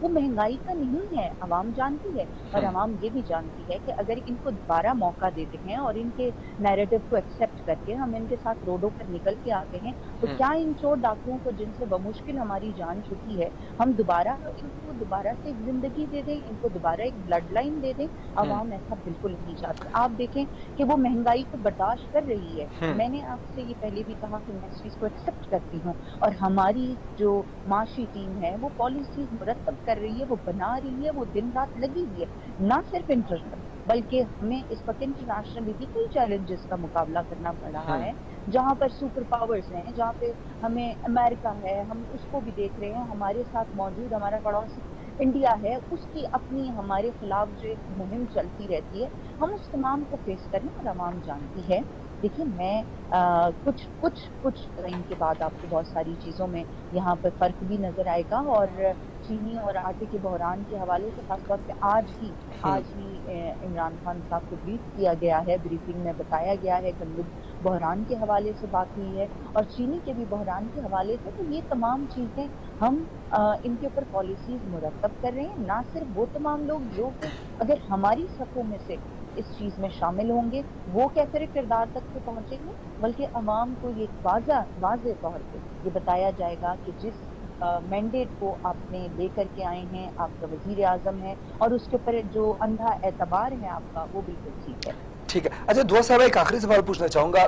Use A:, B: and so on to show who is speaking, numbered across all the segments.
A: وہ مہنگائی کا نہیں ہے، عوام جانتی ہے، اور عوام یہ بھی جانتی ہے کہ اگر ان کو دوبارہ موقع دیتے ہیں اور ان کے نیریٹو کو ایکسیپٹ کر کے ہم ان کے ساتھ روڈوں پر نکل کے آتے ہیں، تو کیا ان چور ڈاکوؤں کو جن سے بمشکل ہماری جان چھٹی ہے، ہم دوبارہ ان کو دوبارہ سے ایک زندگی دے دیں، ان کو دوبارہ ایک بلڈ لائن دے دیں؟ عوام ایسا بالکل نہیں چاہتی. آپ دیکھیں کہ وہ مہنگائی کو برداشت کر رہی ہے. میں نے آپ سے یہ پہلے بھی کہا کہ میں اس چیز کو ایکسیپٹ کرتی ہوں، اور ہماری جو معاشی ٹیم ہے وہ پالیسیز مرتب کر رہی ہے، وہ بنا رہی ہے، وہ دن رات لگی ہوئی ہے، نہ صرف انٹرنل بلکہ ہمیں اس وقت انٹرنیشنلی بھی کئی چیلنجز کا مقابلہ کرنا پڑ رہا ہے، جہاں پر سپر پاورز ہیں، جہاں پہ ہمیں امریکہ ہے، ہم اس کو بھی دیکھ رہے ہیں، ہمارے ساتھ موجود ہمارا پڑوسی انڈیا ہے، اس کی اپنی ہمارے خلاف جو ایک مہم چلتی رہتی ہے، ہم اس تمام کو فیس کریں، اور عوام جانتی ہے. دیکھیں میں کچھ ٹائم کے بعد آپ کو بہت ساری چیزوں میں یہاں پر فرق بھی نظر آئے گا، اور چینی اور آٹے کے بحران کے حوالے سے خاص طور پہ آج ہی عمران خان صاحب کو بریف کیا گیا ہے، بریفنگ میں بتایا گیا ہے، گندم بحران کے حوالے سے بات ہوئی ہے، اور چینی کے بھی بحران کے حوالے سے. تو یہ تمام چیزیں ہم ان کے اوپر پالیسیز مرتب کر رہے ہیں. نہ صرف وہ تمام لوگ جو کہ اگر ہماری صفوں میں سے اس چیز میں شامل ہوں گے وہ کیسر کردار تک کے پہنچیں گے، بلکہ عوام کو یہ واضح طور پہ یہ بتایا جائے گا کہ جس مینڈیٹ کو آپ نے لے کر کے آئے ہیں، آپ کا وزیر اعظم ہے، اور اس کے اوپر جو اندھا اعتبار ہے آپ کا، وہ بالکل ٹھیک ہے.
B: ٹھیک ہے. اچھا دعا صاحب ایک آخری سوال پوچھنا چاہوں گا.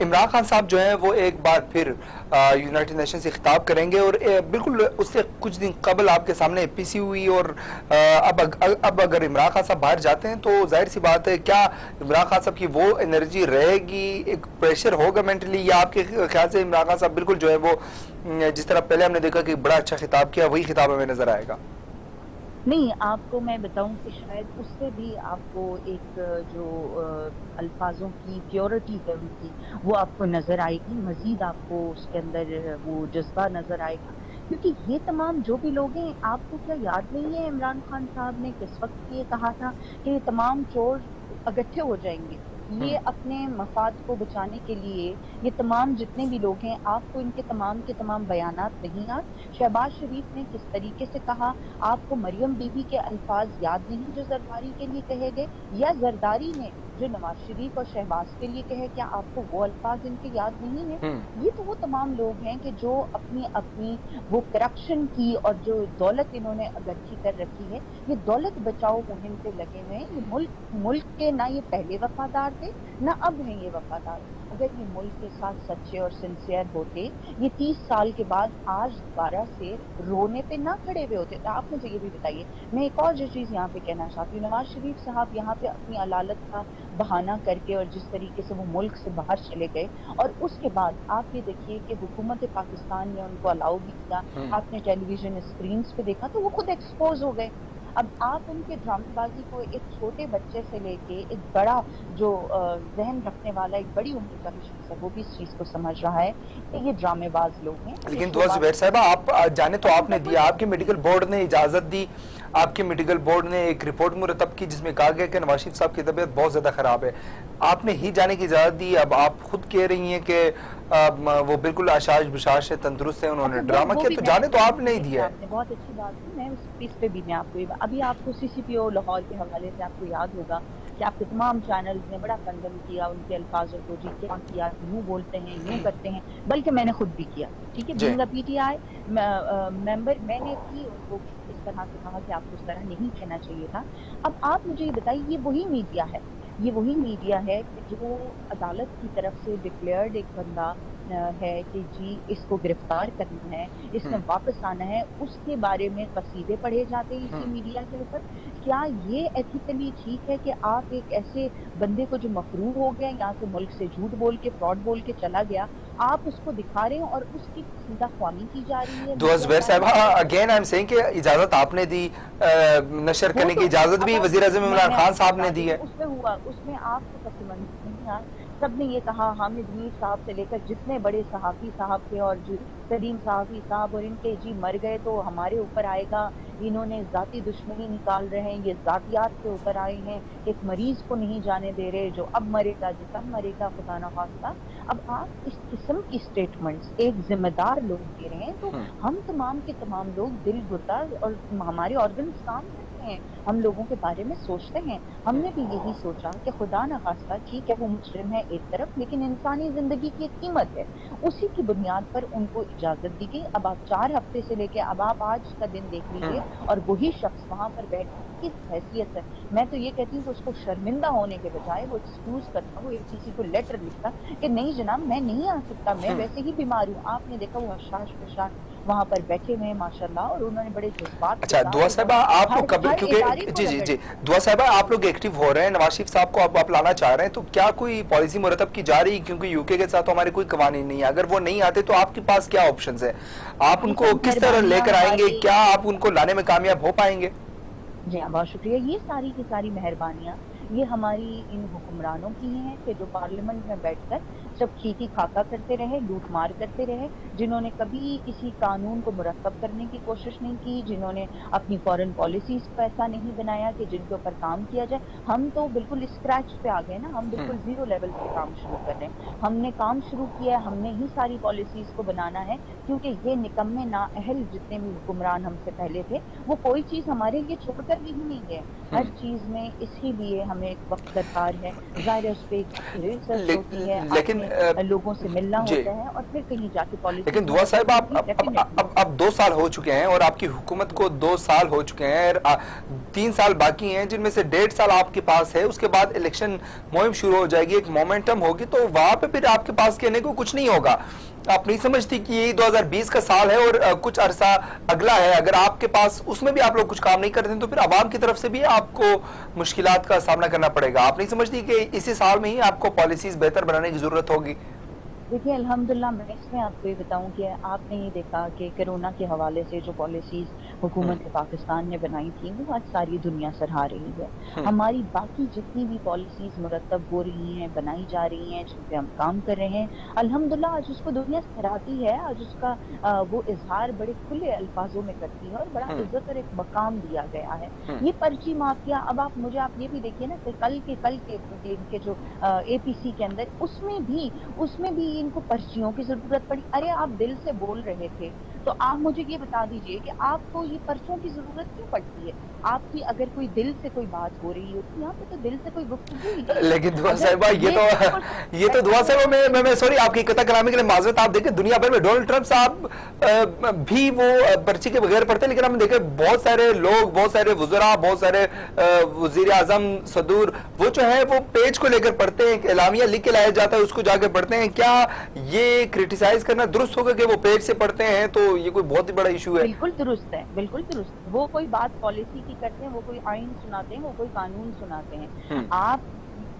B: عمران خان صاحب جو ہیں وہ ایک بار پھر یونائٹڈ نیشن سے خطاب کریں گے، اور بالکل اس سے کچھ دن قبل آپ کے سامنے اے پی سی ہوئی، اور اب اگر عمران خان صاحب باہر جاتے ہیں تو ظاہر سی بات ہے، کیا عمران خان صاحب کی وہ انرجی رہے گی، ایک پریشر ہوگا مینٹلی، یا آپ کے خیال سے عمران خان صاحب بالکل جو ہے وہ جس طرح پہلے ہم نے دیکھا کہ بڑا اچھا خطاب کیا، وہی خطاب ہمیں نظر آئے گا؟
A: نہیں، آپ کو میں بتاؤں کہ شاید اس سے بھی آپ کو ایک جو الفاظوں کی پیورٹی ہے ان کی، وہ آپ کو نظر آئے گی، مزید آپ کو اس کے اندر وہ جذبہ نظر آئے گا. کیونکہ یہ تمام جو بھی لوگ ہیں، آپ کو کیا یاد نہیں ہے عمران خان صاحب نے کس وقت یہ کہا تھا کہ یہ تمام چور اکٹھے ہو جائیں گے، یہ اپنے مفاد کو بچانے کے لیے یہ تمام جتنے بھی لوگ ہیں، آپ کو ان کے تمام بیانات نہیں یاد؟ شہباز شریف نے کس طریقے سے کہا؟ آپ کو مریم بی بی کے الفاظ یاد نہیں جو زرداری کے لیے کہے گئے، یا زرداری نے جو نواز شریف اور شہباز کے لیے کہے، کیا آپ کو وہ الفاظ ان کے یاد نہیں ہیں؟ یہ تو وہ تمام لوگ ہیں کہ جو اپنی وہ کرپشن کی اور جو دولت انہوں نے اکٹھی کر رکھی ہے، یہ دولت بچاؤ مہم پہ لگے ہوئے ہیں. یہ ملک کے نہ یہ پہلے وفادار تھے، نہ اب ہیں یہ وفادار. اگر یہ ملک کے ساتھ سچے اور سنسیئر ہوتے، یہ 30 سال کے بعد آج دوبارہ سے رونے پہ نہ کھڑے ہوئے ہوتے. آپ مجھے یہ بھی بتائیے، میں ایک اور جو چیز یہاں پہ کہنا چاہتی ہوں، نواز شریف صاحب یہاں پہ اپنی علالت کا بہانہ کر کے اور جس طریقے سے وہ ملک سے باہر چلے گئے، اور اس کے بعد آپ یہ دیکھیے کہ حکومت پاکستان نے ان کو الاؤ بھی کیا، آپ نے ٹیلی ویژن اسکرینز پہ دیکھا تو وہ خود ایکسپوز ہو گئے. اب آپ ان کے ڈرامے بازی کو ایک چھوٹے بچے سے لے کے ایک بڑا جو ذہن رکھنے والا ایک بڑی عمر کا بھی شخص ہے، وہ بھی اس چیز کو سمجھ رہا ہے کہ یہ ڈرامے باز لوگ ہیں. یہ
B: لیکن
A: شو
B: دعا
A: باز
B: زبیر صاحبہ، آپ جانے تو آپ نے
A: بالکل
B: دیا، آپ کے میڈیکل بورڈ نے اجازت دی، آپ کے میڈیکل بورڈ نے ایک رپورٹ مرتب کی جس میں کہا گیا کہ نواز شریف صاحب کی طبیعت بہت زیادہ خراب ہے. آپ نے ہی جانے کی اجازت دی. اب آپ خود کہہ رہی ہیں کہ وہ بالکل آشاش بشاش سے تندرست ہیں، انہوں نے
A: اچھا،
B: ڈرامہ
A: وہ
B: کیا،
A: بھی
B: تو
A: میں
B: جانے تو آپ نے ہی
A: دیکھیے،
B: دیا
A: آپ نے بہت اچھی بات کی. میں اس پہ بھی میں آپ کو ابھی آپ کو سی سی پی او لاہور کے حوالے سے آپ کو یاد ہوگا کہ آپ کے تمام چینلز نے بڑا کنڈم کیا ان کے الفاظوں کو، جی کیا کیا، یوں بولتے ہیں، یوں کرتے ہیں، بلکہ میں نے خود بھی کیا. ٹھیک ہے،
B: جی.
A: Being a P T I ممبر، میں نے بھی ان کو اس طرح سے کہا کہ آپ کو اس طرح نہیں کہنا چاہیے تھا. اب آپ مجھے یہ بتائیے، یہ وہی میڈیا ہے کہ جو عدالت کی طرف سے ڈکلیئرڈ ایک بندہ ہے کہ جی اس کو گرفتار کرنا ہے، اس نے واپس آنا ہے، اس کے بارے میں قصیدے پڑھے جاتے ہیں اسی میڈیا کے اوپر. کیا یہ ایتھیکلی ٹھیک ہے کہ آپ ایک ایسے بندے کو جو مفروغ ہو گیا، یہاں سے ملک سے جھوٹ بول کے فراڈ بول کے چلا گیا، آپ اس کو دکھا رہے ہیں اور اس کی قصیدہ خوانی کی جا رہی ہے
B: دعا
A: میڈیا
B: زبیر
A: کے
B: صاحبہ،
A: حوالے سے؟
B: اگین آئی ایم سیئنگ کہ اجازت آپ نے دی، نشر
A: وہ
B: کرنے
A: تو
B: کی اجازت
A: اب
B: بھی
A: آپ
B: وزیر اعظم عمران
A: میں
B: خان
A: آپ کو
B: صاحب
A: بتا
B: نے دی
A: دوں
B: ہے.
A: اس میں ہوا، اس میں آپ کو پس منظر نہیں آیا. سب نے یہ کہا، حامد میر صاحب سے لے کر جتنے بڑے صحافی صاحب تھے اور جو قدیم صحافی صاحب، اور ان کے جی مر گئے تو ہمارے اوپر آئے گا، انہوں نے ذاتی دشمنی نکال رہے ہیں، یہ ذاتیات کے اوپر آئے ہیں، ایک مریض کو نہیں جانے دے رہے جو اب مرے گا جو کب مرے گا خدا نہ خواستہ۔ اب آپ اس قسم کی سٹیٹمنٹس ایک ذمہ دار لوگ دے رہے ہیں، تو ہم تمام کے تمام لوگ دل گردہ اور ہمارے آرگنز کام کرتے ہیں، ہم لوگوں کے بارے میں سوچتے ہیں۔ ہم نے بھی یہی سوچا کہ خدا نہ خواستہ ٹھیک ہے وہ مجرم ہے ایک طرف، لیکن انسانی زندگی کی ایک قیمت ہے، اسی کی بنیاد پر ان کو اجازت دی گئی۔ اب آپ 4 ہفتے سے لے کے اب آپ آج کا دن دیکھ لیجیے، اور وہی شخص وہاں پر بیٹھ کس حیثیت ہے، میں تو یہ کہتی ہوں کہ اس کو شرمندہ ہونے کے بجائے وہ ایکسکیوز کرتا، وہ کسی کو لیٹر لکھتا کہ نہیں جناب میں نہیں آ سکتا، میں ویسے ہی بیمار ہوں۔ آپ نے دیکھا وہ حشاش پشاش وہاں پر بیٹھے ہوئے ہیں ماشاءاللہ، اور انہوں نے بڑے جذبات کے
B: اچھا
A: ساتھ
B: دعا صاحبہ آپ لوگ کب
A: ہر
B: کیونکہ
A: ادارے کو
B: جی دعا صاحبہ آپ لوگ ایکٹیو ہو رہے ہیں، نواز شریف صاحب کو آپ لانا چاہ رہے ہیں، تو کیا کوئی پالیسی مرتب کی جا رہی؟ کیونکہ یو کے ساتھ ہمارے کوئی قوانین نہیں ہے، اگر وہ نہیں آتے تو آپ کے پاس کیا آپشنز ہیں؟ آپ ان کو کس طرح لے کر آئیں گے؟ کیا آپ ان کو لانے میں کامیاب ہو پائیں گے؟
A: جی ہاں بہت شکریہ۔ یہ ساری کی ساری مہربانیاں یہ ہماری ان حکمرانوں کی ہیں کہ جو پارلیمنٹ میں بیٹھ کر سب کھیتی کھاکا کرتے رہے، لوٹ مار کرتے رہے، جنہوں نے کبھی کسی قانون کو مرتب کرنے کی کوشش نہیں کی، جنہوں نے اپنی فورن پالیسیز کو ایسا نہیں بنایا کہ جن کے اوپر کام کیا جائے۔ ہم تو بالکل اسکریچ پہ آ گئے نا، ہم بالکل 0 لیول پہ کام شروع کر رہے ہیں۔ ہم نے کام شروع کیا ہے، ہم نے ہی ساری پالیسیز کو بنانا ہے، کیونکہ یہ نکمے نااہل جتنے بھی حکمران ہم سے پہلے تھے وہ کوئی چیز ہمارے لیے چھوڑ کر بھی نہیں گئے۔ ہر چیز میں اسی لیے ہمیں ایک وقت درکار ہے، ظاہر ہے اس پہ ریسرچ ہوتی ہے،
B: لیکن
A: آپ نے لوگوں سے ملنا
B: جی
A: ہوتا ہے اور پھر کہیں جا کے پالیسی۔
B: لیکن دعا صاحب اب 2 سال ہو چکے ہیں اور آپ کی حکومت کو 2 سال ہو چکے ہیں، 3 سال باقی ہیں جن میں سے 1.5 سال آپ کے پاس ہے، اس کے بعد الیکشن مہم شروع ہو جائے گی، ایک مومنٹم ہوگی، تو وہاں پہ پھر آپ کے پاس کہنے کو کچھ نہیں ہوگا۔ آپ نہیں سمجھتی کہ یہ 2020 کا سال ہے اور کچھ عرصہ اگلا ہے، اگر آپ کے پاس اس میں بھی آپ لوگ کچھ کام نہیں کرتے ہیں تو پھر عوام کی طرف سے بھی آپ کو مشکلات کا سامنا کرنا پڑے گا؟ آپ نہیں سمجھتی کہ اسی سال میں ہی آپ کو پالیسیز بہتر بنانے کی ضرورت ہوگی؟
A: دیکھیے الحمدللہ میں اس میں آپ کو یہ بتاؤں کہ آپ نے یہ دیکھا کہ کرونا کے حوالے سے جو پالیسیز حکومت پاکستان نے بنائی تھی وہ آج ساری دنیا سراہ رہی ہے۔ ہماری باقی جتنی بھی پالیسیز مرتب ہو رہی ہیں، بنائی جا رہی ہیں، جن پہ ہم کام کر رہے ہیں، الحمدللہ آج اس کو دنیا سراہتی ہے، آج اس کا وہ اظہار بڑے کھلے الفاظوں میں کرتی ہے اور بڑا عزت اور ایک مقام دیا گیا ہے۔ یہ پرچی مافیا، اب آپ یہ بھی دیکھیے نا کہ کل کے جو اے پی سی کے اندر اس میں بھی ان کو پرچیوں کی ضرورت پڑی۔ ارے آپ دل سے بول رہے تھے تو آپ مجھے یہ بتا دیجئے کہ آپ کو یہ پرچوں کی ضرورت کیوں پڑتی ہے؟ آپ کی اگر کوئی دل سے کوئی بات ہو رہی ہوتی، یہاں پہ تو دل سے کوئی گفتگو ہی نہیں۔
B: لیکن دعا صاحبہ یہ تو دعا صاحبہ میں سوری آپ کی قطع کلامی کے لیے معذرت، آپ دیکھیں دنیا بھر میں ڈونلڈ ٹرمپ صاحب بھی وہ پرچی کے بغیر پڑھتے ہیں، لیکن ہم دیکھیں بہت سارے لوگ، بہت سارے وزراء، بہت سارے وزیر اعظم، صدور، وہ جو ہے وہ پیج کو لے کر پڑھتے ہیں، اعلامیہ لکھ کے لایا جاتا ہے، اس کو جا کے پڑھتے ہیں۔ کیا یہ کرٹیسائز کرنا درست ہوگا کہ وہ پیج سے پڑھتے ہیں؟ تو یہ کوئی بہت ہی بڑا ایشو ہے۔
A: بالکل درست ہے، بالکل درست ہے۔ وہ کوئی بات پالیسی کی کرتے ہیں، وہ کوئی آئین سناتے ہیں، وہ کوئی قانون سناتے ہیں۔ آپ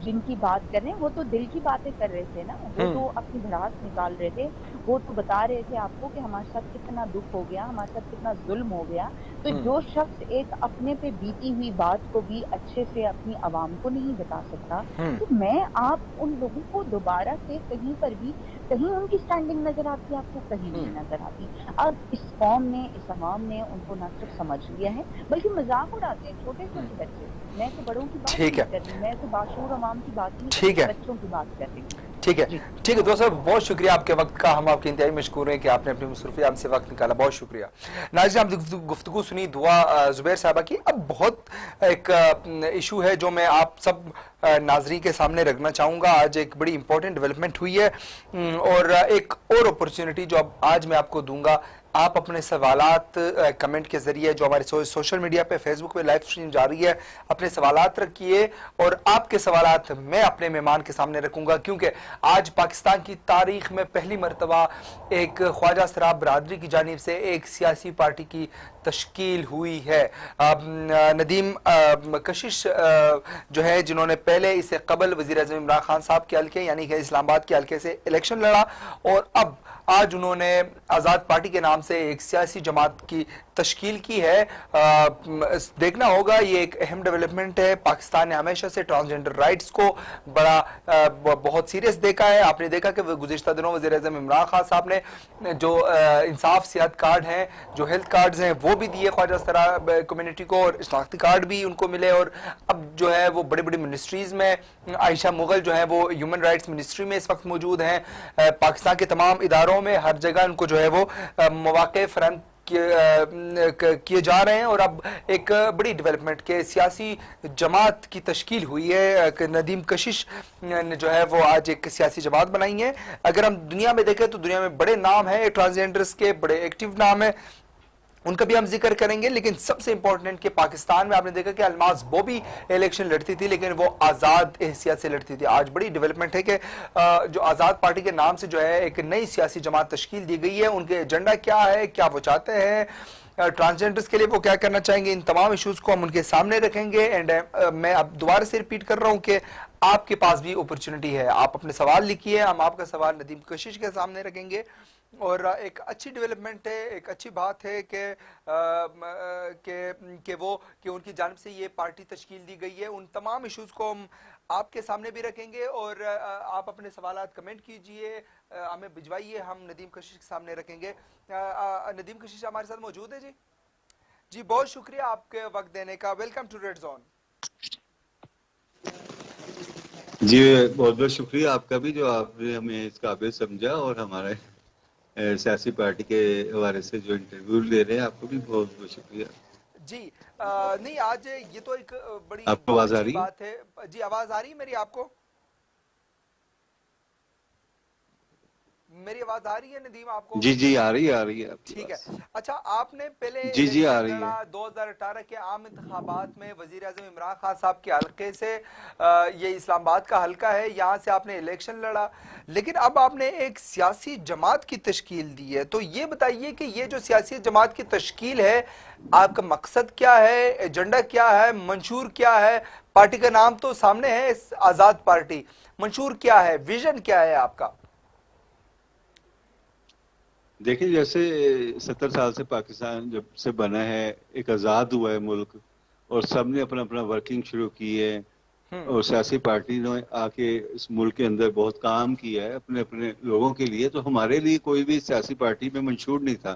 A: جن کی بات کر رہے ہیں وہ تو دل کی باتیں کر رہے تھے نا، وہ تو اپنی بھڑاس نکال رہے تھے، وہ تو بتا رہے تھے آپ کو کہ ہمارے ساتھ کتنا دکھ ہو گیا، ہمارے ساتھ کتنا ظلم ہو گیا۔ تو جو شخص ایک اپنے پہ بیتی ہوئی بات کو بھی اچھے سے اپنی عوام کو نہیں بتا سکتا، تو میں آپ ان لوگوں کو دوبارہ سے کہیں پر بھی کہیں ان کی سٹینڈنگ نظر آتی ہے آپ کو؟ کہیں نہیں نظر آتی۔ اب اس قوم نے، اس عوام نے ان کو نہ صرف سمجھ لیا ہے بلکہ مذاق اڑاتے ہیں چھوٹے چھوٹے بچے۔ میں تو بڑوں کی بات نہیں کر رہی، میں تو باشعور عوام کی بات نہیں کر رہی، بچوں کی بات کر رہی ہوں۔
B: ٹھیک ہے ٹھیک ہے دوست صاحب، بہت شکریہ آپ کے وقت کا، ہم آپ کے انتہائی مشکور ہیں کہ آپ نے اپنی مصروفیات ہم سے وقت نکالا، بہت شکریہ۔ ناظرین آپ نے گفتگو سنی دعا زبیر صاحبہ کی۔ اب بہت ایک ایشو ہے جو میں آپ سب ناظرین کے سامنے رکھنا چاہوں گا۔ آج ایک بڑی امپورٹنٹ ڈیولپمنٹ ہوئی ہے اور ایک اور اپرچونٹی جو اب آج میں آپ کو دوں گا، آپ اپنے سوالات کمنٹ کے ذریعے جو ہمارے سوشل میڈیا پہ فیس بک پہ لائیو اسٹریم جاری ہے، اپنے سوالات رکھیے اور آپ کے سوالات میں اپنے مہمان کے سامنے رکھوں گا، کیونکہ آج پاکستان کی تاریخ میں پہلی مرتبہ ایک خواجہ سراب برادری کی جانب سے ایک سیاسی پارٹی کی تشکیل ہوئی ہے۔ ندیم کشش جو ہے، جنہوں نے پہلے اسے قبل وزیر اعظم عمران خان صاحب کے حلقے یعنی کہ اسلام آباد کے حلقے سے الیکشن لڑا اور اب آج انہوں نے آزاد پارٹی کے نام سے ایک سیاسی جماعت کی تشکیل کی ہے. دیکھنا ہوگا, یہ ایک اہم ڈیولپمنٹ ہے. پاکستان نے ہمیشہ سے ٹرانسجنڈر رائٹس کو بہت سیریس دیکھا ہے. آپ نے دیکھا کہ گزشتہ دنوں وزیر اعظم عمران خان صاحب نے جو انصاف صحت کارڈ ہیں, جو ہیلتھ کارڈز ہیں, وہ بھی دیے خواجہ سرا کمیونٹی کو, اور شناختی کارڈ بھی ان کو ملے. اور اب جو ہے وہ بڑی بڑی منسٹریز میں, عائشہ مغل جو ہیں وہ ہیومن رائٹس منسٹری میں اس وقت موجود ہیں. پاکستان کے تمام اداروں میں ہر جگہ ان کو جو ہے وہ مواقع فراہم کیے جا رہے ہیں. اور اب ایک بڑی ڈیولپمنٹ کے سیاسی جماعت کی تشکیل ہوئی ہے. ندیم کشش نے جو ہے وہ آج ایک سیاسی جماعت بنائی ہے. اگر ہم دنیا میں دیکھیں تو دنیا میں بڑے نام ہیں ٹرانسجینڈرز کے, بڑے ایکٹیو نام ہیں, ان کا بھی ہم ذکر کریں گے. لیکن سب سے امپورٹنٹ کہ پاکستان میں آپ نے دیکھا کہ الماس بوبی الیکشن لڑتی تھی, لیکن وہ آزاد حیثیت سے لڑتی تھی. آج بڑی ڈیولپمنٹ ہے کہ جو آزاد پارٹی کے نام سے جو ہے ایک نئی سیاسی جماعت تشکیل دی گئی ہے. ان کے ایجنڈا کیا ہے, کیا وہ چاہتے ہیں, ٹرانسجنڈرز کے لیے وہ کیا کرنا چاہیں گے, ان تمام ایشوز کو ہم ان کے سامنے رکھیں گے. اینڈ میں اب دوبارہ سے ریپیٹ کر رہا ہوں کہ آپ کے پاس بھی اپرچونٹی ہے, آپ اپنے سوال لکھیے, ہم آپ کا سوال ندیم کشش کے سامنے رکھیں گے. اور ایک اچھی ڈیولپمنٹ ہے, ایک اچھی بات ہے کہ ان کی جانب سے یہ پارٹی تشکیل دی گئی ہے. ان تمام ایشوز کو ہم آپ کے سامنے بھی رکھیں گے, اور آپ اپنے سوالات کمنٹ کیجئے, ہمیں بھجوائیے, ہم ندیم کشش کے سامنے رکھیں گے. ندیم کشش ہمارے ساتھ موجود ہے. جی بہت شکریہ آپ کے وقت دینے کا. Welcome to red zone.
C: جی بہت بہت شکریہ آپ کا بھی, جو آپ نے ہمیں اس قابل سمجھا, اور ہمارے سیاسی پارٹی کے حوالے سے جو انٹرویو لے رہے ہیں, آپ کو بھی بہت بہت شکریہ.
B: جی نہیں, آج یہ تو ایک بڑی
C: آپ کو آواز آ
B: اچھی
C: رہی ہے؟
B: بات ہے. جی آواز آ رہی ہے میری آپ کو؟ میری آواز آ رہی ہے ندیم آپ کو؟
C: جی آ رہی ہے آپ کی
B: ٹھیک ہے.
C: بات.
B: اچھا, آپ نے پہلے
C: جی آ
B: الیکشن
C: رہی ہے.
B: لڑا 2018 کے عام انتخابات میں وزیر اعظم عمران خان صاحب کے حلقے سے. یہ اسلام آباد کا حلقہ ہے, یہاں سے آپ نے الیکشن لڑا. لیکن اب آپ نے ایک سیاسی جماعت کی تشکیل دی ہے, تو یہ بتائیے کہ یہ جو سیاسی جماعت کی تشکیل ہے, آپ کا مقصد کیا ہے, ایجنڈا کیا ہے, منشور کیا ہے؟ پارٹی کا نام تو سامنے ہے, آزاد پارٹی. منشور کیا ہے, ویژن کیا ہے آپ کا؟
C: دیکھیں, جیسے 70 سال سے پاکستان جب سے بنا ہے, ایک آزاد ہوا ہے ملک, اور سب نے اپنا اپنا ورکنگ شروع کی ہے, اور سیاسی پارٹی نے آ کے اس ملک کے اندر بہت کام کیا ہے اپنے اپنے لوگوں کے لیے. تو ہمارے لیے کوئی بھی سیاسی پارٹی میں منشور نہیں تھا,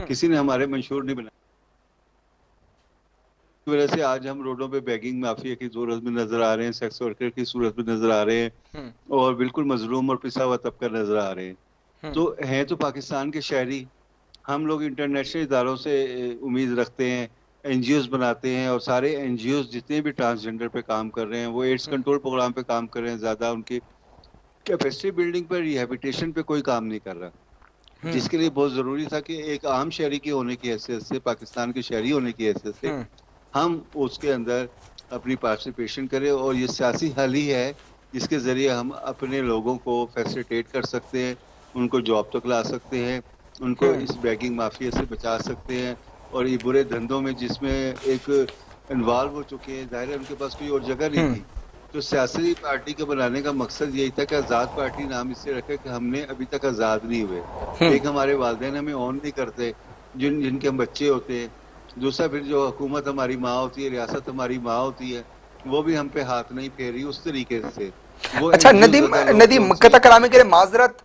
C: کسی نے ہمارے منشور نہیں بنایا. کی وجہ سے آج ہم روڈوں پہ بیگنگ مافیا کی صورت میں نظر آ رہے ہیں, سیکس ورکر کی صورت میں نظر آ رہے ہیں, اور بالکل مظلوم اور پسا ہوا طبقہ نظر آ رہے ہیں. تو ہیں تو پاکستان کے شہری, ہم لوگ انٹرنیشنل اداروں سے امید رکھتے ہیں, این جی اوز بناتے ہیں, اور سارے این جی اوز جتنے بھی ٹرانسجنڈر پہ کام کر رہے ہیں, وہ ایڈس کنٹرول پروگرام پہ کام کر رہے ہیں. زیادہ ان کی کیپیسٹی بلڈنگ پہ, ریہیبلیٹیشن پہ کوئی کام نہیں کر رہا, جس کے لیے بہت ضروری تھا کہ ایک عام شہری کے ہونے کی حیثیت سے, پاکستان کے شہری ہونے کی حیثیت سے ہم اس کے اندر اپنی پارٹیسپیشن کریں. اور یہ سیاسی حل ہی ہے جس کے ذریعے ہم اپنے لوگوں کو فیسیلیٹیٹ کر سکتے ہیں, ان کو جاب تک لا سکتے ہیں, ان کو اس بیگنگ مافیا سے بچا سکتے ہیں, اور یہ برے دھندوں میں جس میں ایک انوالو ہو چکے ہیں, ظاہر ہے ان کے پاس کوئی اور جگہ نہیں تھی. تو سیاسی پارٹی کے بنانے کا مقصد یہی تھا کہ آزاد پارٹی نام اس سے رکھے کہ ہم نے ابھی تک آزاد نہیں ہوئے. ایک ہمارے والدین ہمیں اون نہیں کرتے, جن کے ہم بچے ہوتے ہیں. دوسرا پھر جو حکومت ہماری ماں ہوتی ہے, ریاست ہماری ماں ہوتی ہے, وہ بھی ہم پہ ہاتھ نہیں پھیر رہی اس طریقے سے.
B: اچھا ندیم, قطع کلامی کے لیے معذرت,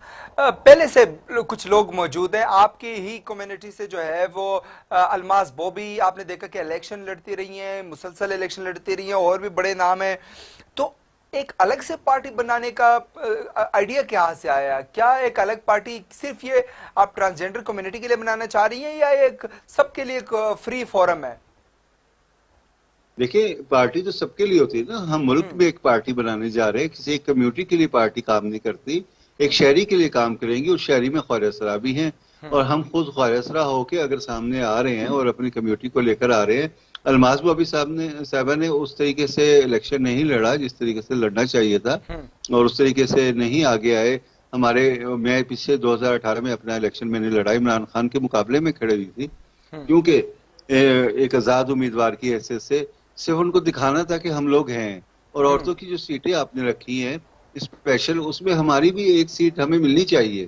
B: پہلے سے کچھ لوگ موجود ہیں آپ کی ہی کمیونٹی سے, جو ہے وہ الماس بوبی, آپ نے دیکھا کہ الیکشن لڑتی رہی ہیں, مسلسل الیکشن لڑتی رہی ہیں, اور بھی بڑے نام ہیں. تو ایک الگ سے پارٹی بنانے کا آئیڈیا کہاں سے آیا؟ کیا ایک الگ پارٹی صرف یہ آپ ٹرانسجنڈر کمیونٹی کے لیے بنانا چاہ رہی ہیں, یا ایک سب کے لیے ایک فری فورم ہے؟
C: دیکھیں, پارٹی تو سب کے لیے ہوتی ہے نا. ہم ملک میں ایک پارٹی بنانے جا رہے ہیں, کسی ایک کمیونٹی کے لیے پارٹی کام نہیں کرتی, ایک شہری کے لیے کام کریں گی. اس شہری میں خواجہ سرا بھی ہیں, اور ہم خود خواجہ سرا ہو کے اگر سامنے آ رہے ہیں اور اپنی کمیونٹی کو لے کر آ رہے ہیں. الماس بوبی صاحبہ نے اس طریقے سے الیکشن نہیں لڑا جس طریقے سے لڑنا چاہیے تھا, اور اس طریقے سے نہیں آگے آئے. میں پیچھے 2018 میں اپنا الیکشن میں نے لڑا, عمران خان کے مقابلے میں کھڑے ہوئی تھی, کیونکہ ایک آزاد امیدوار کی حیثیت سے صرف ان کو دکھانا تھا کہ ہم لوگ ہیں. اور عورتوں کی جو سیٹیں آپ نے رکھی ہیں اسپیشل, اس میں ہماری بھی ایک سیٹ ہمیں ملنی چاہیے.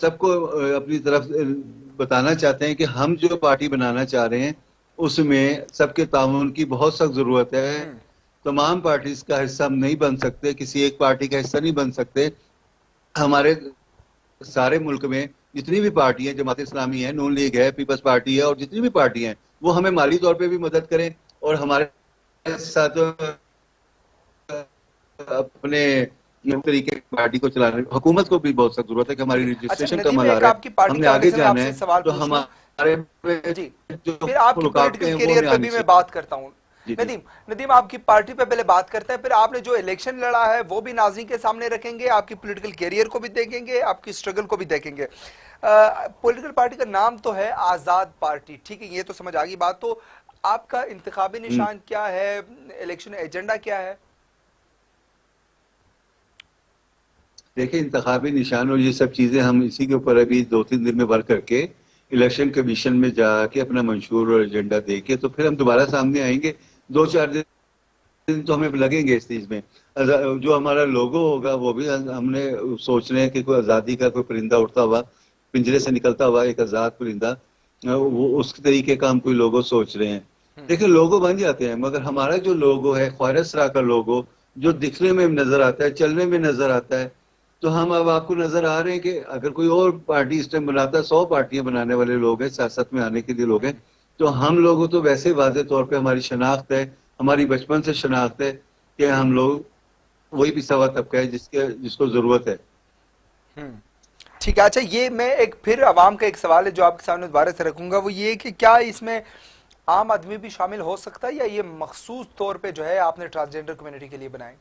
C: سب کو اپنی طرف بتانا چاہتے ہیں کہ ہم جو پارٹی بنانا چاہ رہے ہیں اس میں سب کے تعاون کی بہت سخت ضرورت ہے. تمام پارٹیز کا حصہ ہم نہیں بن سکتے, کسی ایک پارٹی کا حصہ نہیں بن سکتے. ہمارے سارے ملک میں جتنی بھی پارٹی ہیں, جماعت اسلامی ہے, نون لیگ ہے, پیپلز پارٹی ہے, اور جتنی بھی پارٹی ہیں وہ ہمیں مالی طور پہ بھی مدد کریں اور ہمارے ساتھ اپنے طریقے پارٹی کو چلانے. حکومت کو بھی بہت سخت ضرورت ہے کہ ہماری رجسٹریشن کا عمل آ رہا ہے, ہم نے آگے جانا ہے, تو ہمارے
B: جی
C: جو
B: پھر آپ کی
C: رکاوٹیں
B: پولیٹیکل
C: ہیں وہ
B: کیریئر
C: ہمیں
B: پہ
C: آنی
B: بھی میں
C: چاہیے.
B: بات کرتا ہوں.
C: جی جی.
B: ندیم آپ کی پارٹی پہ پہلے بات کرتے ہیں, پھر آپ نے جو الیکشن لڑا ہے وہ بھی ناظرین کے سامنے رکھیں گے, آپ کی پولیٹیکل کیریئر کو بھی دیکھیں گے, آپ کی سٹرگل کو بھی دیکھیں گے. پولیٹیکل پارٹی کا نام تو ہے آزاد پارٹی, ٹھیک ہے, یہ تو سمجھ آگئی بات. تو آپ کا انتخابی نشان کیا ہے, الیکشن ایجنڈا کیا ہے؟
C: دیکھیں انتخابی نشان اور یہ سب چیزیں ہم اسی کے اوپر ابھی 2-3 دن میں ورک کر کے الیکشن کمیشن میں جا کے اپنا منشور اور ایجنڈا دے کے تو پھر ہم دوبارہ سامنے آئیں گے. 2-4 دن تو ہمیں لگیں گے اس چیز میں. جو ہمارا لوگو ہوگا وہ بھی ہم نے سوچ رہے ہیں کہ کوئی آزادی کا کوئی پرندہ اٹھتا ہوا, پنجرے سے نکلتا ہوا ایک آزاد پرندہ, وہ اس طریقے کا ہم کوئی لوگو سوچ رہے ہیں. دیکھیں لوگو بن جاتے ہیں, مگر ہمارا جو لوگو ہے خواہر اسرا کا لوگو, جو دکھنے میں نظر آتا ہے, چلنے میں نظر آتا ہے, تو ہم اب آپ کو نظر آ رہے ہیں کہ اگر کوئی اور پارٹی اس ٹائم بناتا ہے, 100 پارٹیاں بنانے والے لوگ ہیں, سیاست میں آنے کے لیے لوگ ہیں, تو ہم لوگوں تو ویسے واضح طور پہ ہماری شناخت ہے, ہماری بچپن سے شناخت ہے کہ ہم لوگ وہی پسا ہوا طبقہ ہے جس کو ضرورت ہے.
B: ٹھیک ہے. اچھا یہ میں ایک پھر عوام کا ایک سوال ہے جو آپ کے سامنے دوبارہ سے رکھوں گا, وہ یہ کہ کیا اس میں عام آدمی بھی شامل ہو سکتا ہے, یا یہ مخصوص طور پہ جو ہے آپ نے ٹرانسجینڈر کمیونٹی کے لیے بنائے؟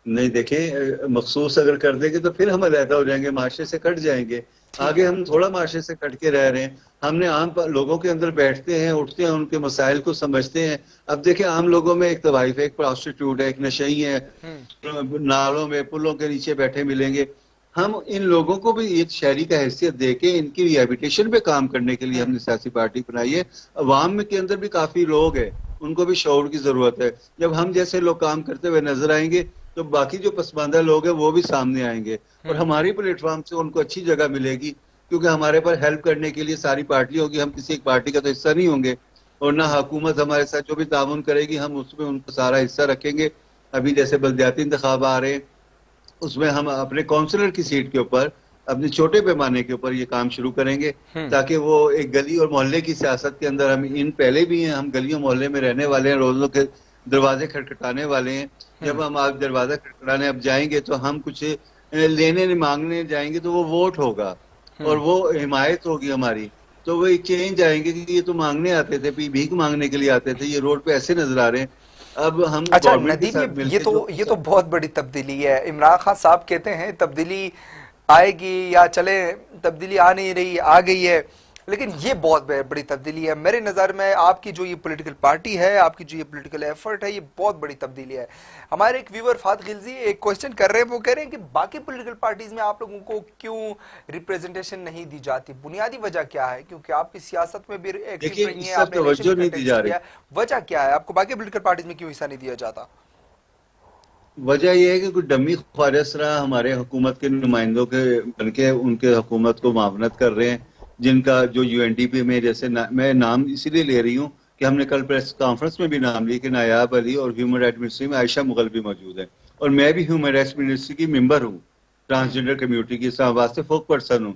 C: نہیں دیکھیں, مخصوص اگر کر دیں گے تو پھر ہم علیحدہ ہو جائیں گے, معاشرے سے کٹ جائیں گے. آگے ہم تھوڑا معاشرے سے کٹ کے رہ رہے ہیں, ہم نے عام لوگوں کے اندر بیٹھتے ہیں, اٹھتے ہیں, ان کے مسائل کو سمجھتے ہیں. اب دیکھیں عام لوگوں میں ایک طوائف ہے, ایک پراسٹیٹیوٹ ہے, ایک نشئی ہے, نالوں میں پلوں کے نیچے بیٹھے ملیں گے. ہم ان لوگوں کو بھی ایک شہری کا حیثیت دے کے ان کی ریہیبلیٹیشن پہ کام کرنے کے لیے ہم نے سیاسی پارٹی بنائی ہے. عوام کے اندر بھی کافی لوگ ہیں, ان کو بھی شعور کی ضرورت ہے. جب ہم جیسے لوگ کام کرتے ہوئے نظر آئیں گے تو باقی جو پسماندہ لوگ ہیں وہ بھی سامنے آئیں گے, اور ہماری پلیٹ فارم سے ان کو اچھی جگہ ملے گی, کیونکہ ہمارے پر ہیلپ کرنے کے لیے ساری پارٹی ہوگی, ہم کسی ایک پارٹی کا تو حصہ نہیں ہوں گے. اور نہ حکومت ہمارے ساتھ جو بھی تعاون کرے گی ہم اس میں ان کا سارا حصہ رکھیں گے. ابھی جیسے بلدیاتی انتخاب آ رہے ہیں, اس میں ہم اپنے کونسلر کی سیٹ کے اوپر اپنے چھوٹے پیمانے کے اوپر یہ کام شروع کریں گے, تاکہ وہ ایک گلی اور محلے کی سیاست کے اندر ہم پہلے بھی ہیں, ہم گلیوں محلے میں رہنے والے ہیں, روزوں کے دروازے کھٹکھٹانے والے ہیں. جب ہم آپ دروازہ کھٹکھٹانے اب جائیں گے تو ہم کچھ لینے مانگنے جائیں گے تو وہ ووٹ ہوگا اور وہ حمایت ہوگی ہماری, تو وہ ایک چینج آئیں گے کہ یہ تو مانگنے آتے تھے, بھیک مانگنے کے لیے آتے تھے, یہ روڈ پہ ایسے نظر آ رہے ہیں. اب ہم
B: اچھا
C: گورنمنٹ کے ساتھ
B: ندیم,
C: مل
B: یہ
C: کے
B: تو بہت بڑی تبدیلی ہے. عمران خان صاحب کہتے ہیں تبدیلی آئے گی یا چلے, تبدیلی آ نہیں رہی, آ گئی ہے, لیکن یہ بہت بڑی تبدیلی ہے میرے نظر میں. آپ کی جو یہ پولیٹیکل پارٹی ہے, آپ کی جو یہ پولیٹیکل ایفرٹ ہے, یہ بہت بڑی تبدیلی ہے. ہمارے ایک ویور فات غلزی ایک کوشچن کر رہے ہیں, وہ کہہ رہے ہیں کہ باقی پولیٹیکل پارٹیز میں آپ لوگوں کو کیوں ریپریزنٹیشن نہیں دی جاتی, بنیادی وجہ کیا ہے؟ کیونکہ آپ کی سیاست میں بھی ایکٹیو رہی ہیں, آپ نے الیکشن میں کنٹیسٹ کیا, وجہ کیا ہے؟ آپ کو باقی پولیٹیکل پارٹیز میں کیوں حصہ نہیں دیا جاتا؟
C: وجہ یہ ہے کہ کوئی ڈمی خواہر اسرا ہمارے حکومت کے نمائندوں کے بن کے ان کے حکومت کو معاونت کر رہے ہیں, جن کا جو یو این ڈی پی میں, جیسے میں نام اسی لیے لے رہی ہوں کہ ہم نے کل پریس کانفرنس میں بھی نام لی کہ نایاب علی اور ہیومن رائٹ منسٹری میں عائشہ مغل بھی موجود ہیں, اور میں بھی ہیومن رائٹس منسٹری کی ممبر ہوں, ٹرانسجنڈر کمیونٹی کی اسلام آباد سے فوک پرسن ہوں.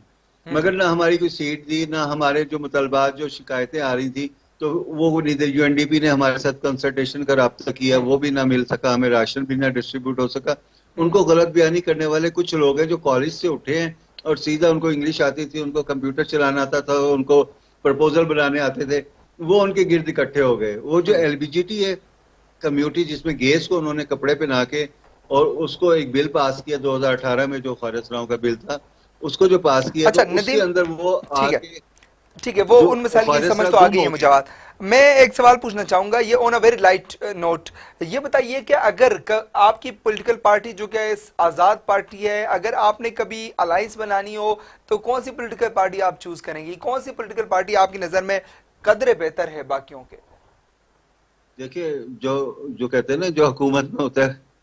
C: مگر نہ ہماری کوئی سیٹ دی, نہ ہمارے جو مطالبات جو شکایتیں آ رہی تھی تو وہ یو این ڈی پی نے ہمارے ساتھ کنسلٹیشن کا رابطہ کیا, وہ بھی نہ مل سکا, ہمیں راشن بھی نہ ڈسٹریبیوٹ ہو سکا. ان کو غلط بیانی کرنے والے کچھ لوگ ہیں جو کالج سے اٹھے ہیں اور سیدھا ان کو انگلش آتی تھی, ان کو کمپیوٹر چلانا آتا تھا, ان کو پرپوزل بنانے آتے تھے, وہ ان کے گرد اکٹھے ہو گئے. وہ جو ایل بی جی ٹی ہے کمیونٹی, جس میں گیز کو انہوں نے کپڑے پہنا کے اور اس کو ایک بل پاس کیا 2018 میں, جو خواہر اسراؤں کا بل تھا, اس کو جو پاس کیا تو اس کے اندر وہ
B: ٹھیک ہے, وہ ان مسائل کی سمجھ تو آ گئی ہے مجھے. بات میں ایک سوال پوچھنا چاہوں گا, یہ آن اے ویری لائٹ نوٹ, یہ بتائیے کہ اگر آپ کی پولیٹیکل پارٹی جو کہ آزاد پارٹی ہے, اگر آپ نے کبھی الائنس بنانی ہو تو کون سی پولیٹیکل پارٹی آپ چوز کریں گی؟ کون سی پولیٹیکل پارٹی آپ کی نظر میں قدرے بہتر ہے باقیوں کے؟
C: دیکھیے جو کہتے ہیں نا, جو حکومت میں ہوتا ہے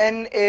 B: NA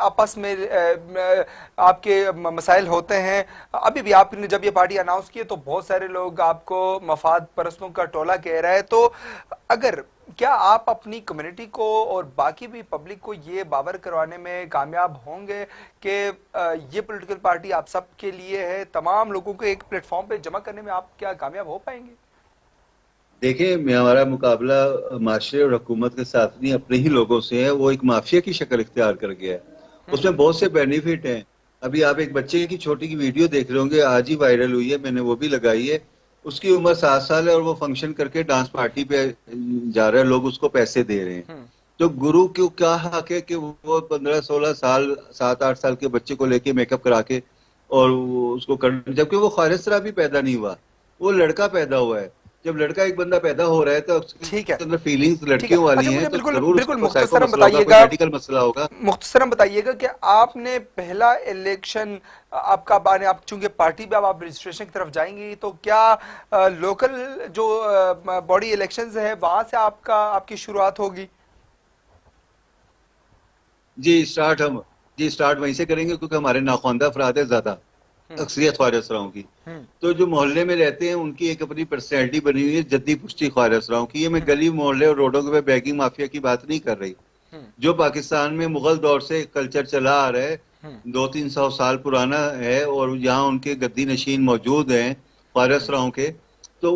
B: آپس میں آپ کے مسائل ہوتے ہیں. ابھی بھی آپ نے جب یہ پارٹی اناؤنس کی تو بہت سارے لوگ آپ کو مفاد پرستوں کا ٹولہ کہہ رہا ہے, تو اگر کیا آپ اپنی کمیونٹی کو اور باقی بھی پبلک کو یہ باور کروانے میں کامیاب ہوں گے کہ یہ پولیٹیکل پارٹی آپ سب کے لیے ہے, تمام لوگوں کو ایک پلیٹ فارم پہ جمع کرنے میں آپ کیا کامیاب ہو پائیں گے؟
C: دیکھیں, ہمارا مقابلہ معاشرے اور حکومت کے ساتھ نہیں, اپنے ہی لوگوں سے ہے. وہ ایک مافیا کی شکل اختیار کر گیا ہے. اس میں بہت سے بینیفٹ ہیں. ابھی آپ ایک بچے کی چھوٹی کی ویڈیو دیکھ رہے ہوں گے, آج ہی وائرل ہوئی ہے, میں نے وہ بھی لگائی ہے. اس کی عمر 7 سال ہے اور وہ فنکشن کر کے ڈانس پارٹی پہ جا رہا ہے, لوگ اس کو پیسے دے رہے ہیں. تو گرو کیوں کیا حق ہے کہ وہ 15-16 سال 7-8 سال کے بچے کو لے کے میک اپ کرا کے اور اس کو جبکہ وہ خارج طرح بھی پیدا نہیں ہوا, وہ لڑکا پیدا ہوا ہے. جب لڑکا ایک بندہ پیدا ہو رہا ہے تو اس کے اندر فیلنگز لڑکیوں والی ہیں, تو ضرور اس کو سائیکو مسئلہ ہوگا, کوئی میڈیکل مسئلہ ہوگا.
B: مختصراً بتائیے گا کہ آپ نے پہلا الیکشن آپ کا آپ چونکہ پارٹی پہ اب آپ رجسٹریشن کی طرف جائیں گی, تو کیا لوکل جو باڈی الیکشنز ہیں وہاں سے آپ کی شروعات ہوگی؟
C: جی اسٹارٹ وہیں سے کریں گے, کیونکہ ہمارے ناخواندہ افراد ہیں زیادہ, اکثریت خواجہ اسراؤں کی. تو جو محلے میں رہتے ہیں ان کی ایک اپنی پرسنالٹی بنی ہوئی ہے, جدی پشتی خواجہ اسراؤں کی. یہ میں گلی محلے اور روڈوں کے بیگنگ مافیا کی بات نہیں کر رہی. جو پاکستان میں مغل دور سے کلچر چلا آ رہا ہے, 200-300 سال پرانا ہے, اور یہاں ان کے گدی نشین موجود ہیں خواجہ اسراؤں کے, تو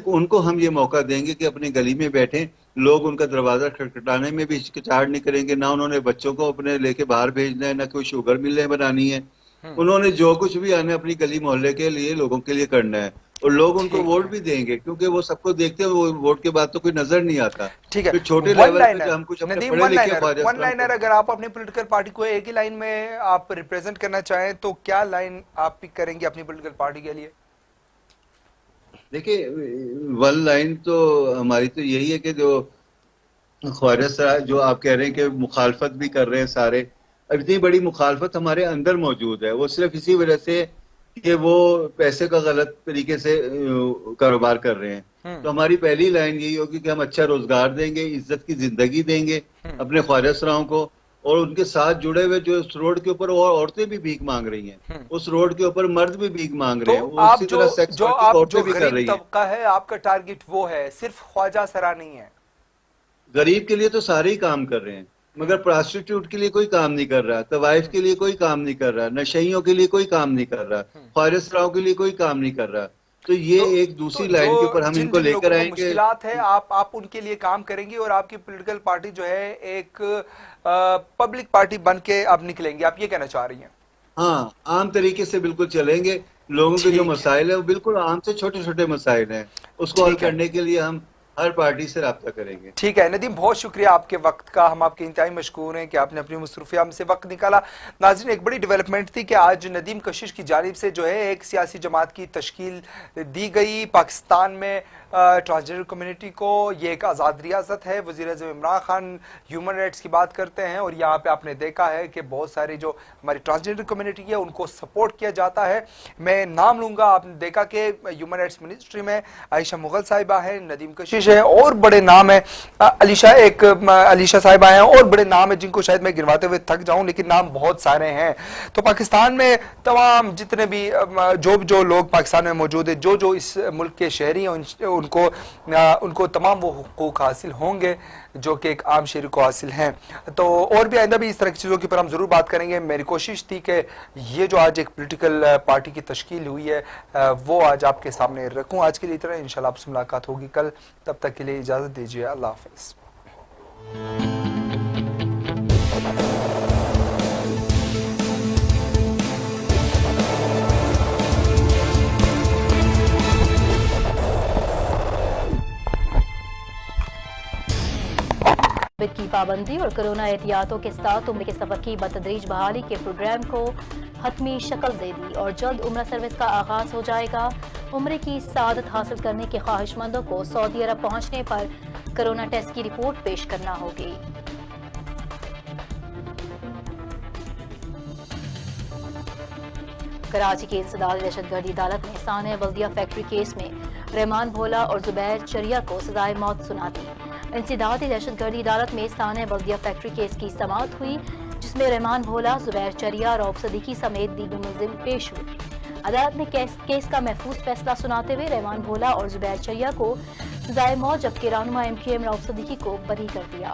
C: ان کو ہم یہ موقع دیں گے کہ اپنی گلی میں بیٹھیں. لوگ ان کا دروازہ کھٹکھٹانے میں بھی ہچکچاہٹ نہیں کریں گے, نہ انہوں نے بچوں کو اپنے لے کے باہر بھیجنا ہے, نہ کوئی شوگر ملیں بنانی ہے. انہوں نے جو کچھ بھی آنا اپنی گلی محلے کے لیے لوگوں کے لیے کرنا ہے, اور لوگ ان کو ووٹ بھی دیں گے, کیونکہ وہ سب کو دیکھتے ہیں. وہ ووٹ کے بعد تو کوئی نظر نہیں آتا.
B: ٹھیک ہے,
C: چھوٹے لیول پہ ہم کچھ اپنے پڑھے لکھے
B: ون لائنر اگر آپ اپنی پولیٹیکل پارٹی کو ایک ہی لائن میں آپ ریپرزینٹ کرنا چاہیں تو کیا لائن آپ پک کریں گے اپنی پولیٹیکل پارٹی کے لیے؟
C: دیکھیں, ون لائن تو ہماری تو یہی ہے کہ جو خواجہ صاحب جو آپ کہہ رہے ہیں کہ مخالفت بھی کر رہے ہیں سارے, اتنی بڑی مخالفت ہمارے اندر موجود ہے. وہ صرف اسی وجہ سے کہ وہ پیسے کا غلط طریقے سے کاروبار کر رہے ہیں. تو ہماری پہلی لائن یہی ہوگی کہ ہم اچھا روزگار دیں گے, عزت کی زندگی دیں گے اپنے خواجہ سراؤں کو, اور ان کے ساتھ جڑے ہوئے جو اس روڈ کے اوپر عورتیں بھی بھیک مانگ رہی ہیں, اس روڈ کے اوپر مرد بھی بھیک مانگ رہے ہیں,
B: تو آپ جو
C: بھی کر رہی
B: غریب طبقہ ہے آپ کا ٹارگٹ وہ ہے, صرف خواجہ سرا نہیں ہے.
C: غریب کے لیے تو سارے ہی کام کر رہے ہیں, مگر پراسٹیٹیوٹ کے لیے کوئی کام نہیں کر رہا, طوائف کے لیے کوئی کام نہیں کر رہا, نشئیوں کے لیے کوئی کام نہیں کر رہا, خواجہ سراؤں کے لیے کوئی کام نہیں کر رہا. تو یہ ایک دوسری لائن کے اوپر ہم ان کو لے کر آئیں گے.
B: مشکلات ہے آپ ان کے لیے کام کریں گے, اور آپ کی پولیٹیکل پارٹی جو ہے ایک پبلک پارٹی بن کے آپ نکلیں گے, آپ یہ کہنا چاہ رہی ہیں؟
C: ہاں, عام طریقے سے بالکل چلیں گے. لوگوں کے جو مسائل ہیں وہ بالکل عام سے چھوٹے چھوٹے مسائل ہیں, اس کو حل کرنے کے لیے ہم ہر پارٹی سے رابطہ کریں گے.
B: ٹھیک ہے ندیم, بہت شکریہ آپ کے وقت کا, ہم آپ کے انتہائی مشکور ہیں کہ آپ نے اپنی مصروفیات میں سے وقت نکالا. ناظرین, ایک بڑی ڈیولپمنٹ تھی کہ آج ندیم کشش کی جانب سے جو ہے ایک سیاسی جماعت کی تشکیل دی گئی. پاکستان میں ٹرانسجنڈر کمیونٹی کو یہ ایک آزاد ریاست ہے. وزیر اعظم عمران خان ہیومن رائٹس کی بات کرتے ہیں, اور یہاں پہ آپ نے دیکھا ہے کہ بہت ساری جو ہماری ٹرانسجنڈر کمیونٹی ہے ان کو سپورٹ کیا جاتا ہے. میں نام لوں گا, آپ نے دیکھا کہ ہیومن رائٹس منسٹری میں عائشہ مغل صاحبہ ہیں, ندیم کشش ہے, اور بڑے نام ہیں, علیشہ صاحبہ ہیں, اور بڑے نام ہیں جن کو شاید میں گنواتے ہوئے تھک جاؤں, لیکن نام بہت سارے ہیں. تو پاکستان میں تمام جتنے بھی جو لوگ پاکستان میں موجود ہیں, جو اس ملک کے شہری ہیں, ان کو تمام وہ حقوق حاصل ہوں گے جو کہ ایک عام شہری کو حاصل ہیں. تو اور بھی آئندہ بھی اس طرح کی چیزوں کے پر ہم ضرور بات کریں گے. میری کوشش تھی کہ یہ جو آج ایک پولیٹیکل پارٹی کی تشکیل ہوئی ہے وہ آج آپ کے سامنے رکھوں. آج کے لیے اتنا, انشاءاللہ آپ سے ملاقات ہوگی کل, تب تک کے لیے اجازت دیجیے, اللہ حافظ.
D: کی پابندی اور کرونا احتیاطوں کے ساتھ عمرے کے سفر کی بتدریج بحالی کے پروگرام کو حتمی شکل دے دی اور جلد عمرہ سروس کا آغاز ہو جائے گا. عمرے کی سعادت حاصل کرنے کے خواہش مندوں کو سعودی عرب پہنچنے پر کرونا ٹیسٹ کی رپورٹ پیش کرنا ہوگی. کراچی کی انسداد دہشت گردی عدالت نے ثانیہ بلدیہ فیکٹری کیس میں رحمان بھولا اور زبیر چریا کو سزائے موت سنا دی. انسدادی دہشت گردی عدالت میں ثانیہ بلدیہ فیکٹری کیس کی سماعت ہوئی. جس میں رحمان بھولا، زبیر چریا، رؤف صدیقی سمیت دیگر ملزم پیش ہوئے۔ عدالت نے کیس کا محفوظ فیصلہ سناتے ہوئے رحمان بھولا اور زبیر چریا کو سزائے موت جبکہ رہنما MQM رؤف صدیقی کو بری کر دیا۔